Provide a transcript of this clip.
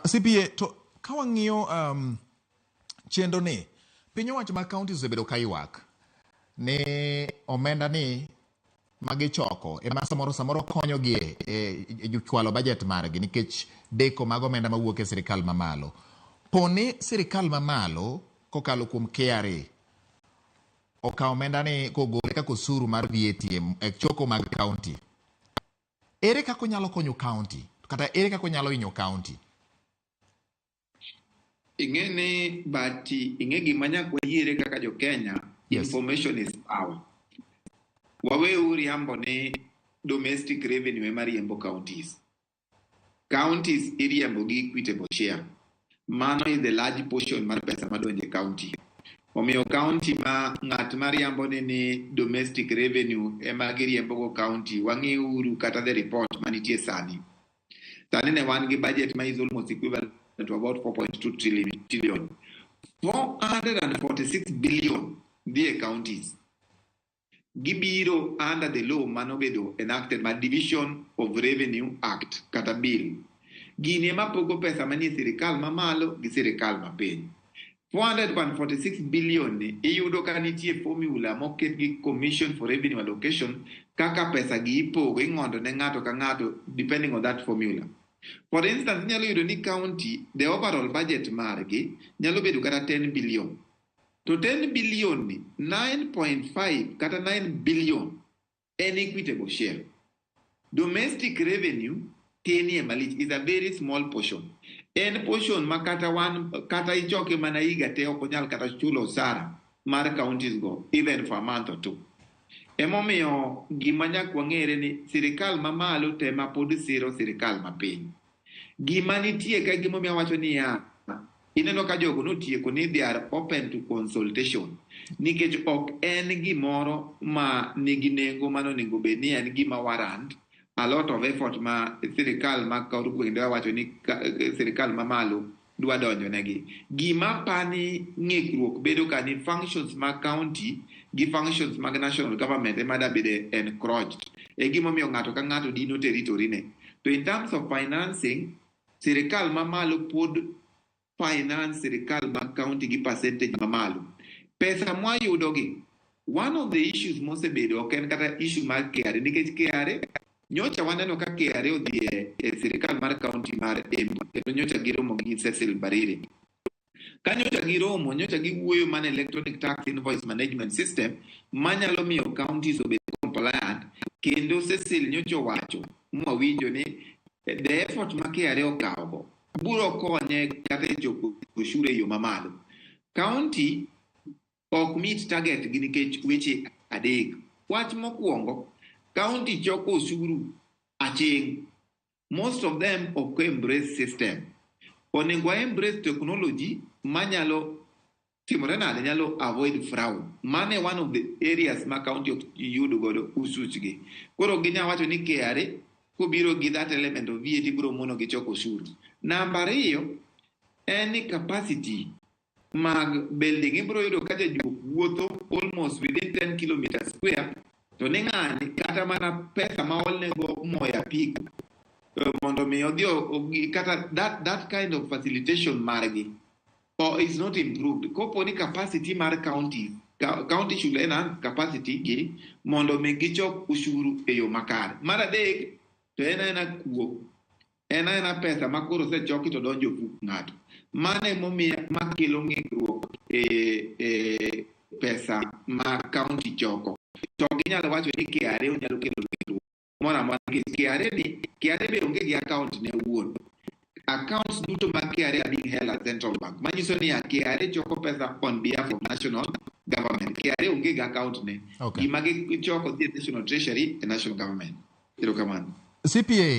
CPA to kawang'iyo chenro ni piny owacho mag kaunti osebedo ka ywak ne omenda ni magichoko ema samoro konyogi e chwalo bajet margi nikech deko mag omenda mawuok e sirikal mamalo. Poni sirikal mamalo kokalo kuom KRA okawo omenda ni kogole kaka osuru mar VAT e choko mag kaunti. Ere kaka onyalo konyo kaunti kata ere kaka onyalo hinyo kaunti? Ing'eni bati ing'e gima nyaka wayiere kaka jo Kenya, information is power. Waweuru riambo ni domestic revenue ema riembo counties. Counties iriembo gi equitable share. Mano is the large portion mar pesa madonje county. Omiyo county ma ng'at mariambo ni domestic revenue ema giriembo go county, wang'iuru kata the report manitie sani. Sani ne wan gi budget ma is almost equivalent to about 4.2 trillion. 446 billion the counties. Gibiro under the law manobedo enacted by Division of Revenue Act kata bill. Gini ema pogo pesa manie sirikal mamalo gi sirikal mapiny. 446 billion ni iyudo ka nitie formula moket gi Commission for Revenue Allocation kaka pesa gi ipogo ing'ondo ne ng'ato ka ng'ato depending on that formula. For instance, nyalo yudo ni county, the overall budget margi nyalo bedo kata 10 billion. To 10 billion ni 9.5 kata 9 billion en equitable share. Domestic revenue tenie malich is a very small portion. En portion ma kata ichoke mana higa te ok onyal kata chulo osara mar counties go even for a month or two. Emomiyo gima nyak wang'ere ni sirikal mamalo tema pod siro sirikal mapiny. Gima nitie ka gimomiyo wacho ni ineno ka jogo notieko ni they are open to consultation nikech ok en gimoro ma nigi nengo mano nego bed ni en gima warrant a lot of effort ma sirikal ma kauru gwende wacho ni sirikal mamalo dwa donjo negi. Gima pani ng'ikruok bedo ka ni functions mag county gi functions mag national government ema da bede encroached. E gimomiyo ng'ato ka ng'ato dino territory ne. To in terms of financing, sirikal mamalo pod finance sirikal mag county gi percentage mamalo. Pesa mwayudo gi, one of the issues mosebedo ok en kata issue mar KRA nikech KRA nyocha waneno ka KRA odhi e sirikal mar county mar Embu kendo nyocha giromo gi Cecil Mbarire. Ka nyocha giromo, nyocha giwuoyo mana electronic tax invoice management system manyalo miyo counties obed compliant kendo Cecil nyocha wacho mwawinjo ni the effort ma KRA okawo buro konye kata e choko ushuru e yo mamalo. County ok meet target gi nikech weche adek. Wach mokwongo, county choko ushuru aching. Most of them ok embrace system. Onego embrace technology manyalo timore nade nyalo avoid fraud. Mane one of the areas ma county yudo godo usuchgi. Koro ginya wacho ni KRA kubiro gi that element of VAT biro mono gi choko ushuru. Number 2 any capacity mag building ibiro yudo ka jajuok wuotho almost within 10 kilometers square to ne ng'ani kata mana pesa ma olnego moya pig mondo mi odhi kata that kind of facilitation margi or is not improved. Kopo ni capacity mar county should enhance capacity gi mondo mi gichok ushuru e yo makare. Mar adek to ena kuo ena pesa makoro sechoki to donjo fuk ng'ato. Mane momiya makelo ng'ikruok e pesa ma county choko. To ginyalo wacho ni KRA onyalo kelo ng'ikruok mora mora KRA be onge gi account ne wuon. Accounts duto mag KRA are being held at Central Bank. Manyiso ni KRA choko pesa on behalf of national government. KRA onge gi account ne. Gima gichoko dhi National Treasury e national government. Erokamano. CPA